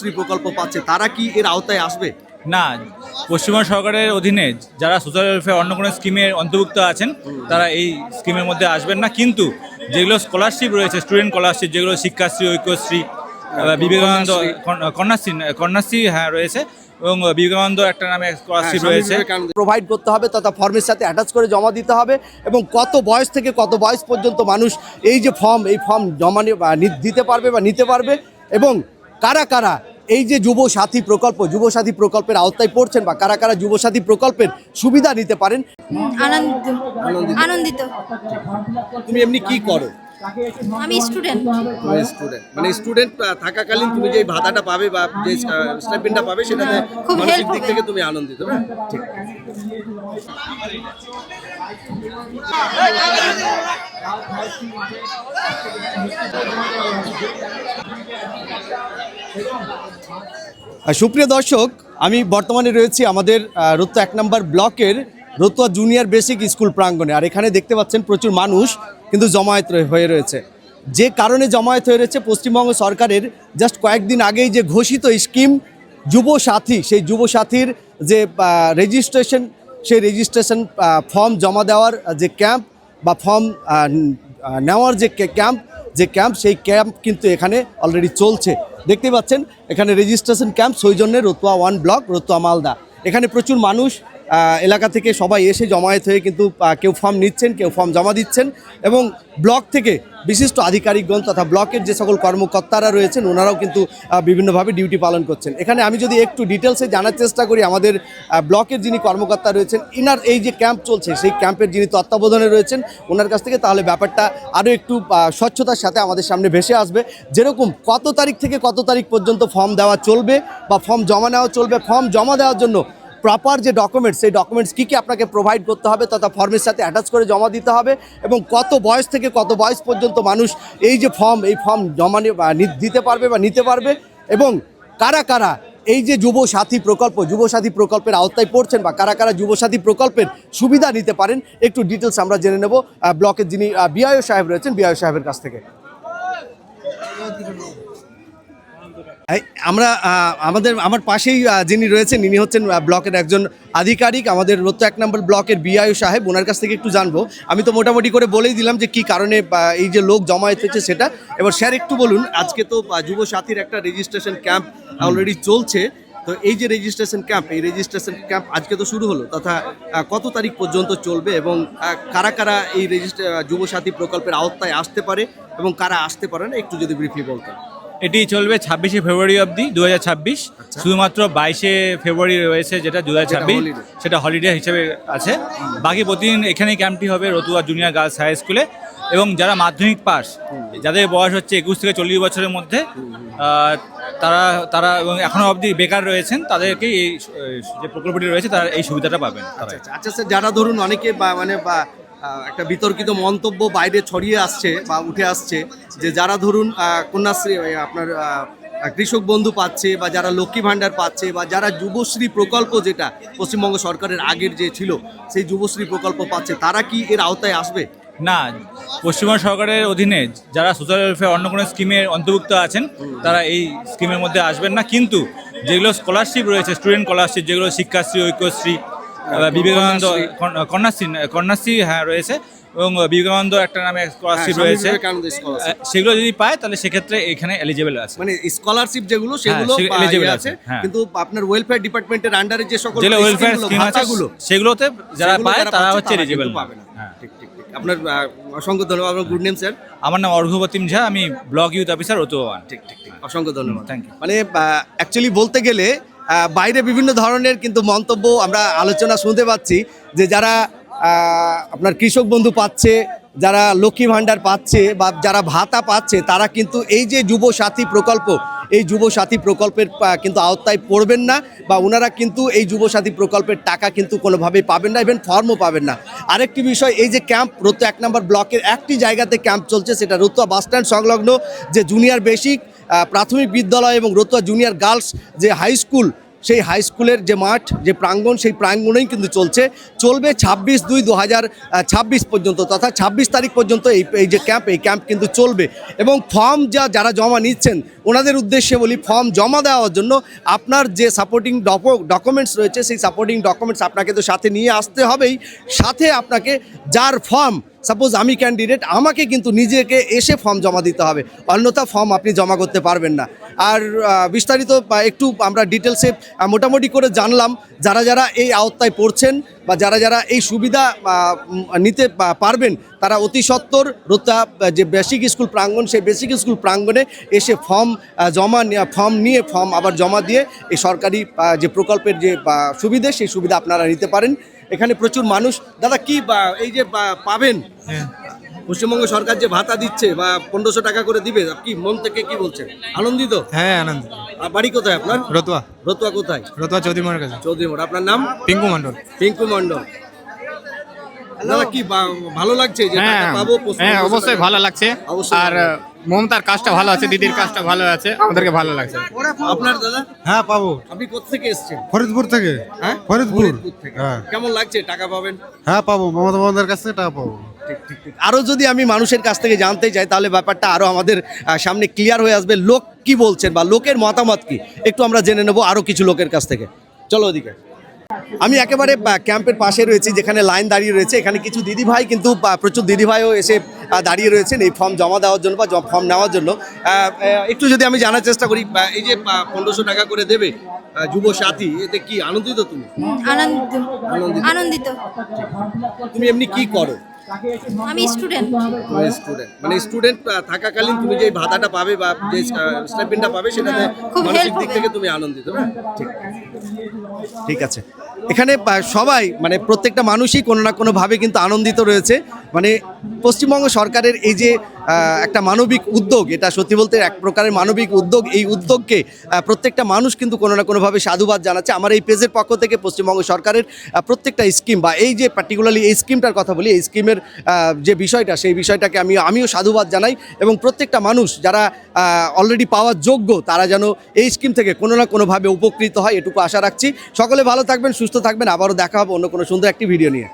শ্রী প্রকল্প পাচ্ছে তারা কি এর আওতায় আসবে? না, পশ্চিমবঙ্গ সরকারের অধীনে যারা সোশ্যাল ওয়েলফেয়ার অন্য কোনো স্কিমের অন্তর্ভুক্ত আছেন তারা এই স্কিমের মধ্যে আসবেন না। কিন্তু যেগুলো স্কলারশিপ রয়েছে, স্টুডেন্ট স্কলারশিপ, যেগুলো শিক্ষাশ্রী, ঐক্যশ্রী, বিবেকানন্দ, কন্যাশ্রী হ্যাঁ রয়েছে, এবং বিবেকানন্দ একটা নামে স্কলারশিপ রয়েছে। প্রোভাইড করতে হবে তথা ফর্মের সাথে অ্যাটাচ করে জমা দিতে হবে। এবং কত বয়স থেকে কত বয়স পর্যন্ত মানুষ এই ফর্ম জমা দিতে পারবে বা নিতে পারবে, এবং কারা কারা এই যে যুবসাথী প্রকল্পের আওতায় পড়ছেন বা কারা কারা যুবসাথী প্রকল্পের সুবিধা নিতে পারেন। আনন্দিত। তুমি এমনি কি করো? আমি স্টুডেন্ট। মানে স্টুডেন্ট থাকাকালীন তুমি যে ভাতাটা পাবে বা যে স্টাইপেন্ডটা পাবে সেটাতে খুব মানসিক help দিক হবে। থেকে তুমি আনন্দিত না? ঠিক। সুপ্রিয় দর্শক, আমি বর্তমানে রয়েছি আমাদের রতুয়া 1 নম্বর ব্লকের রতুয়া জুনিয়র বেসিক স্কুল প্রাঙ্গণে। আর এখানে দেখতে পাচ্ছেন প্রচুর মানুষ কিন্তু জমায়েত হয়ে রয়েছে। যে কারণে জমায়েত হয়ে রয়েছে, পশ্চিমবঙ্গ সরকারের জাস্ট কয়েকদিন আগেই যে ঘোষিত স্কিম যুবসাথী, সেই যুবসাথীর যে রেজিস্ট্রেশন ফর্ম জমা দেওয়ার যে ক্যাম্প বা ফর্ম নেওয়ার যে ক্যাম্প সেই ক্যাম্প কিন্তু এখানে অলরেডি চলছে। দেখতে পাচ্ছেন এখানে রেজিস্ট্রেশন ক্যাম্প সৌজন্যে রতুয়া 1 ব্লক, রতুয়া মালদা। এখানে প্রচুর মানুষ এলাকা থেকে সবাই এসে জমায়েত হয়ে কিন্তু কেউ ফর্ম নিচ্ছেন, কেউ ফর্ম জমা দিচ্ছেন, এবং ব্লক থেকে বিশিষ্ট আধিকারিকগণ তথা ব্লকের যে সকল কর্মকর্তারা রয়েছেন ওনারাও কিন্তু বিভিন্নভাবে ডিউটি পালন করছেন। এখানে আমি যদি একটু ডিটেলসে জানার চেষ্টা করি, আমাদের ব্লকের যিনি কর্মকর্তা রয়েছেন, ইনার এই যে ক্যাম্প চলছে সেই ক্যাম্পের যিনি তত্ত্বাবধানে রয়েছেন ওনার কাছ থেকে, তাহলে ব্যাপারটা আরও একটু স্বচ্ছতার সাথে আমাদের সামনে ভেসে আসবে। যেরকম কত তারিখ থেকে কত তারিখ পর্যন্ত ফর্ম দেওয়া চলবে বা ফর্ম জমা নেওয়া চলবে, ফর্ম জমা দেওয়ার জন্য প্রপার যে ডকুমেন্টস, সেই ডকুমেন্টস কী কী আপনাকে প্রোভাইড করতে হবে তথা ফর্মের সাথে অ্যাটাচ করে জমা দিতে হবে, এবং কত বয়স থেকে কত বয়স পর্যন্ত মানুষ এই ফর্ম জমা দিতে পারবে বা নিতে পারবে, এবং কারা কারা এই যে যুবসাথী প্রকল্পের আওতায় পড়ছেন বা কারা কারা যুবসাথী প্রকল্পের সুবিধা নিতে পারেন, একটু ডিটেলস আমরা জেনে নেব ব্লকের যিনি বিআইও সাহেব রয়েছেন, বিআইও সাহেবের কাছ থেকে। আমার পাশেই যিনি রয়েছেন ইনি হচ্ছেন ব্লকের একজন আধিকারিক, আমাদের রতুয়া 1 নম্বর ব্লকের বিআইও সাহেব। ওনার কাছ থেকে একটু জানবো। আমি তো মোটামুটি করে বলেই দিলাম যে কি কারণে এই যে লোক জমায়েত হয়েছে সেটা। এবার স্যার একটু বলুন, আজকে তো যুবসাথীর একটা রেজিস্ট্রেশন ক্যাম্প অলরেডি চলছে, তো এই যে রেজিস্ট্রেশন ক্যাম্প আজকে তো শুরু হলো, তথা কত তারিখ পর্যন্ত চলবে, এবং কারা কারা এই যুবসাথী প্রকল্পের আওতায় আসতে পারে এবং কারা আসতে পারে না, একটু যদি ব্রিফলি বলতেন। এটি চলবে 26শে ফেব্রুয়ারি অবধি 2026। শুধুমাত্র 22শে ফেব্রুয়ারি রয়েছে যেটা 2026, সেটা হলিডে হিসেবে আছে। বাকি প্রতিদিন এখানেই ক্যাম্পটি হবে রতুয়া জুনিয়র গার্লস হাই স্কুলে। এবং যারা মাধ্যমিক পাস, যাদের বয়স হচ্ছে 21 থেকে 40 বছরের মধ্যে, তারা এবং এখনও অবধি বেকার রয়েছেন, তাদেরকেই এই যে প্রকল্পটি রয়েছে তারা এই সুবিধাটা পাবেন। আচ্ছা স্যার, যারা ধরুন অনেকে একটা বিতর্কিত মন্তব্য বাইরে ছড়িয়ে আসছে বা উঠে আসছে যে যারা ধরুন কন্যাশ্রী, আপনার কৃষক বন্ধু পাচ্ছে, বা যারা লক্ষ্মী ভাণ্ডার পাচ্ছে, বা যারা যুবশ্রী প্রকল্প, যেটা পশ্চিমবঙ্গ সরকারের আগের যে ছিল সেই যুবশ্রী প্রকল্প পাচ্ছে, তারা কি এর আওতায় আসবে? না, পশ্চিমবঙ্গ সরকারের অধীনে যারা সোশ্যাল ওয়েলফেয়ার অন্য কোনো স্কিমের অন্তর্ভুক্ত আছেন তারা এই স্কিমের মধ্যে আসবেন না। কিন্তু যেগুলো স্কলারশিপ রয়েছে, স্টুডেন্ট স্কলারশিপ, যেগুলো শিক্ষাশ্রী, ঐক্যশ্রী, বিবেকানন্দ, কন্যাশ্রী হ্যাঁ রয়েছে, এবং বিবেকানন্দ একটা নামে স্কলারশিপ রয়েছে, সেগুলো যদি পায় তাহলে সেক্ষেত্রে এখানে এলিজিবল আছে। মানে স্কলারশিপ যেগুলো সেগুলো এলিজিবল আছে, কিন্তু আপনার ওয়েলফেয়ার ডিপার্টমেন্টের আন্ডারে যে সকল ওয়েলফেয়ার স্কিম আছে সেগুলোতে যারা পায় তারা হচ্ছে এলিজিবল পাবে না। ঠিক। আপনার অসংখ্য ধন্যবাদ। আপনার গুড নেম স্যার? আমার নাম অর্ঘ্যবতিম ঝা, আমি ব্লক ইউথ অফিসার রতুয়া 1। ঠিক। অসংখ্য ধন্যবাদ। Thank you. মানে অ্যাকচুয়ালি বলতে গেলে বাইরে বিভিন্ন ধরনের কিন্তু মন্তব্য আমরা আলোচনা শুনতে পাচ্ছি যে যারা আপনার কৃষক বন্ধু পাচ্ছে, যারা লক্ষ্মী ভাণ্ডার পাচ্ছে, বা যারা ভাতা পাচ্ছে, তারা কিন্তু এই যে যুবসাথী প্রকল্পের কিন্তু আওতায় পড়বেন না, বা ওনারা কিন্তু এই যুবসাথী প্রকল্পের টাকা কিন্তু কোনোভাবেই পাবেন না, ইভেন ফর্মও পাবেন না। আরেকটি বিষয়, এই যে ক্যাম্প রতুয়া 1 নম্বর ব্লকের একটি জায়গাতে ক্যাম্প চলছে, সেটা রতুয়া বাসস্ট্যান্ড সংলগ্ন যে জুনিয়র বেসিক প্রাথমিক বিদ্যালয় এবং রতুয়া জুনিয়র গার্লস যে হাই স্কুল, সেই হাই স্কুলের যে মাঠ, যে প্রাঙ্গণ, সেই প্রাঙ্গণেই কিন্তু চলবে 26/2/2026 পর্যন্ত, তথা 26 তারিখ পর্যন্ত এই যে ক্যাম্প, এই ক্যাম্প কিন্তু চলবে। এবং ফর্ম যারা জমা নিচ্ছেন ওনাদের উদ্দেশ্যে বলি, ফর্ম জমা দেওয়ার জন্য আপনার যে সাপোর্টিং ডকুমেন্টস রয়েছে, সেই সাপোর্টিং ডকুমেন্টস আপনাকে তো সাথে নিয়ে আসতে হবেই। সাথে আপনাকে যার ফর্ম, সাপোজ আমি ক্যান্ডিডেট, আমাকে কিন্তু নিজেকে এসে ফর্ম জমা দিতে হবে, অন্যথা ফর্ম আপনি জমা করতে পারবেন না। আর বিস্তারিত একটু আমরা ডিটেলসে মোটামুটি করে জানলাম। যারা এই আওতায় পড়ছেন বা যারা এই সুবিধা নিতে পারবেন, তারা অতি সত্বর রোতা যে বেসিক স্কুল প্রাঙ্গণ, সেই বেসিক স্কুল প্রাঙ্গণে এসে ফর্ম আবার জমা দিয়ে এই সরকারি যে প্রকল্পের যে সুবিধা, সেই সুবিধা আপনারা নিতে পারেন। এখানে প্রচুর মানুষ। দাদা, কি এই যে পাবেন পশ্চিমবঙ্গ সরকার যে ভাতা দিচ্ছে বা 1500 টাকা করে দিবে, কি মন থেকে কি বলছেন? আনন্দিত? হ্যাঁ, আনন্দ। আর বাড়ি কোথায় আপনার? রতুয়া কোথায়? চৌধুরীমার কাছে। চৌধুরীমোড়। আপনার নাম? পিঙ্কু মণ্ডল। দাদা, কি ভালো লাগছে যে টাকা পাবো? হ্যাঁ, অবশ্যই ভালো লাগছে। অবশ্যই আর মমতার কাজটা ভালো আছে, দিদির কাজটা ভালো আছে, আমাদেরকে ভালো লাগছে। আপনার দাদা? হ্যাঁ, পাবো। আপনি কোথা থেকে এসেছেন? ফরিদপুর থেকে। হ্যাঁ, ফরিদপুর থেকে। হ্যাঁ। কেমন লাগছে? টাকা পাবেন? হ্যাঁ, পাবো। মমতা বন্দ্যোপাধ্যায়ের কাছ থেকে টাকা পাবো। ঠিক। আরও যদি আমি মানুষের কাছ থেকে জানতে চাই, তাহলে ব্যাপারটা আরও আমাদের সামনে ক্লিয়ার হয়ে আসবে। লোক কি বলছেন বা লোকের মতামত কি, একটু আমরা জেনে নেবো আরও কিছু লোকের কাছ থেকে। চলো ওদিকে। আমি একেবারে ক্যাম্পের পাশে রয়েছি, যেখানে লাইন দাঁড়িয়ে রয়েছে। এখানে কিছু দিদিভাই, কিন্তু প্রচুর দিদিভাইও এসে দাঁড়িয়ে রয়েছেন এই ফর্ম জমা দেওয়ার জন্য বা ফর্ম নেওয়ার জন্য। একটু যদি আমি জানার চেষ্টা করি, এই যে 1500 টাকা করে দেবে যুব সাথী, এতে কি আনন্দিত তুমি? আনন্দিত। তুমি এমনি কি করো? আমি স্টুডেন্ট। মানে স্টুডেন্ট থাকাকালীন তুমি যে ভাতাটা পাবে বা যে স্টাইপেন্ডটা পাবে, সেটাতে খুব মানসিক help দিক হবে। থেকে তুমি আনন্দিত। ঠিক আছে। এখানে সবাই, মানে প্রত্যেকটা মানুষই কোনো না কোনোভাবে কিন্তু আনন্দিত রয়েছে। মানে পশ্চিমবঙ্গ সরকারের এই যে একটা মানবিক উদ্যোগ, এটা সত্যি বলতে এক প্রকারের মানবিক উদ্যোগ। এই উদ্যোগকে প্রত্যেকটা মানুষ কিন্তু কোনো না কোনোভাবে সাধুবাদ জানাচ্ছে। আমার এই পেজের পক্ষ থেকে পশ্চিমবঙ্গ সরকারের প্রত্যেকটা স্কিম, বা এই যে পার্টিকুলারলি এই স্কিমটার কথা বলি, এই স্কিমের যে বিষয়টা, সেই বিষয়টাকে আমিও সাধুবাদ জানাই। এবং প্রত্যেকটা মানুষ যারা অলরেডি পাওয়ার যোগ্য, তারা যেন এই স্কিম থেকে কোনো না কোনোভাবে উপকৃত হয়, এটুকু আশা রাখছি। সকলে ভালো থাকবেন, সুস্থ থাকবেন। আবারও দেখা হবে অন্য কোনো সুন্দর একটি ভিডিও নিয়ে।